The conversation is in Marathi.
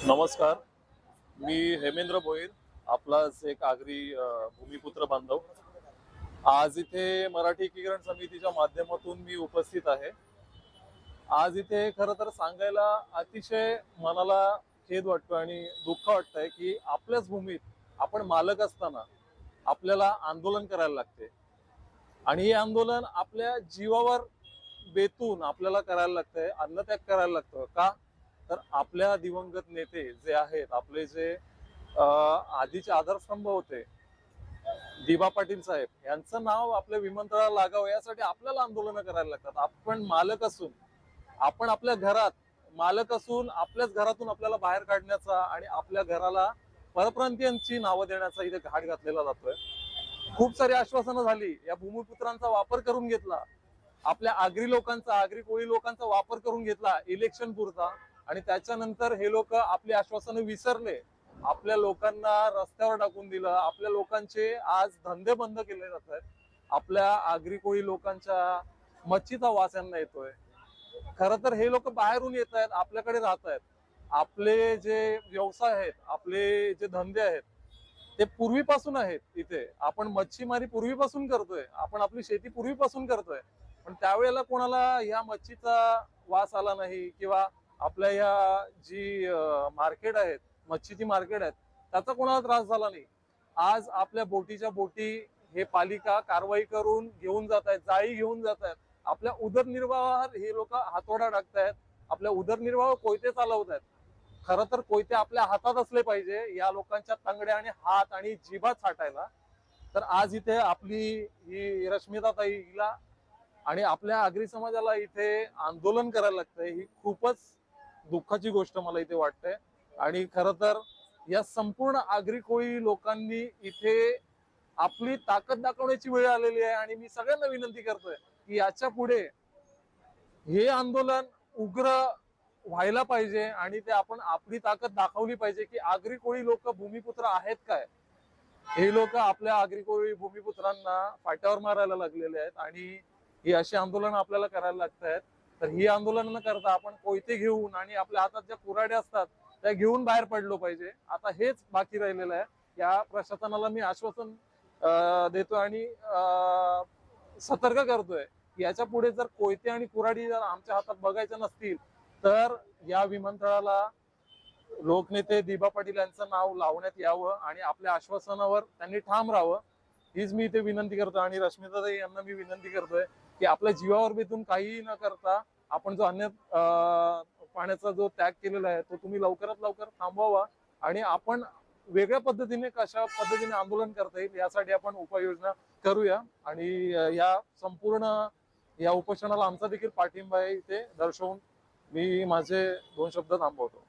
नमस्कार. मी हेमेंद्र भोईर, आपलाच एक आगरी भूमिपुत्र बांधव. आज इथे मराठी एकीकरण समितीच्या माध्यमातून मी उपस्थित आहे. आज इथे खरं तर सांगायला अतिशय मनाला खेद वाटतो आणि दुःख वाटतंय की आपल्याच भूमीत आपण मालक असताना आपल्याला आंदोलन करायला लागते आणि हे आंदोलन आपल्या जीवावर बेतून आपल्याला करायला लागतंय, अन्नत्याग करायला लागतं. का? तर आपल्या दिवंगत नेते जे आहेत, आपले जे आधीचे आधारस्तंभ होते, दिबा पाटील साहेब यांचं नाव आपल्या विमानतळाला लागावं यासाठी आपल्याला आंदोलन करायला लागतात. आपण मालक असून, आपण आपल्या घरात मालक असून आपल्याच घरातून आपल्याला बाहेर काढण्याचा आणि आपल्या घराला परप्रांतीयांची नावं देण्याचा इथे घाट घातलेला जातोय. खूप सारी आश्वासनं झाली, या भूमिपुत्रांचा वापर करून घेतला, आपल्या आगरी लोकांचा, आगरी कोळी लोकांचा वापर करून घेतला इलेक्शन पुरता, आणि त्याच्यानंतर हे लोक आपली आश्वासनं विसरले, आपल्या लोकांना रस्त्यावर टाकून दिलं, आपल्या लोकांचे आज धंदे बंद केले जात आहेत, आपल्या आगरी कोळी लोकांच्या मच्छीचा वास यांना येतोय. खरं तर हे लोक बाहेरून येत आहेत, आपल्याकडे राहत आहेत. आपले जे व्यवसाय आहेत, आपले जे धंदे आहेत, ते पूर्वीपासून आहेत. इथे आपण मच्छीमारी पूर्वीपासून करतोय, आपण आपली शेती पूर्वीपासून करतोय, पण त्यावेळेला कोणाला या मच्छीचा वास आला नाही किंवा आपल्या या जी मार्केट आहेत, मच्छीची मार्केट आहेत, त्याचा कोणाला त्रास झाला नाही. आज आपल्या बोटीच्या बोटी हे पालिका कारवाई करून घेऊन जात आहेत, जाळी घेऊन जात आहेत. आपल्या उदरनिर्वाहावर हे लोक हातोडा टाकतायत, आपल्या उदरनिर्वाह कोयते चालवत आहेत. खरं तर कोयते आपल्या हातात असले पाहिजे या लोकांच्या तंगड्या आणि हात आणि जिभा छाटायला. तर आज इथे आपली ही रश्मिताताईला आणि आपल्या आगरी समाजाला इथे आंदोलन करायला लागतंय, ही खूपच दुःखाची गोष्ट मला इथे वाटते. आणि खरं तर या संपूर्ण आगरी कोळी लोकांनी इथे आपली ताकद दाखवण्याची वेळ आलेली आहे आणि मी सगळ्यांना विनंती करतोय की याच्या पुढे हे आंदोलन उग्र व्हायला पाहिजे आणि ते आपण आपली ताकद दाखवली पाहिजे की आगरी कोळी लोक भूमिपुत्र आहेत काय. हे लोक आपल्या आगरी कोळी भूमिपुत्रांना फाट्यावर मारायला लागलेले आहेत आणि ही अशी आंदोलन आपल्याला करायला लागत आहेत. तर ही आंदोलन न करता आपण कोयते घेऊन आणि आपल्या हातात ज्या कुऱ्हाड्या असतात त्या घेऊन बाहेर पडलो पाहिजे. आता हेच बाकी राहिलेलं आहे. या प्रशासनाला मी आश्वासन देतोय आणि सतर्क करतोय की याच्या पुढे जर कोयते आणि कुऱ्हाडी जर आमच्या हातात बघायच्या नसतील तर या विमानतळाला लोकनेते दिबा पाटील यांचं नाव लावण्यात यावं आणि आपल्या आश्वासनावर त्यांनी ठाम राहावं, हीच मी इथे विनंती करतो. आणि रश्मिताताई यांना मी विनंती करतोय की आपल्या जीवावर बेतून काहीही न करता आपण जो अन्य पाण्याचा जो त्याग केलेला आहे तो तुम्ही लवकरात लवकर थांबवावा आणि आपण वेगळ्या पद्धतीने कशा पद्धतीने आंदोलन करता येईल यासाठी आपण उपाययोजना करूया. आणि या संपूर्ण या उपोषणाला आमचा देखील पाठिंबा आहे इथे दर्शवून मी माझे 2 शब्द थांबवतो.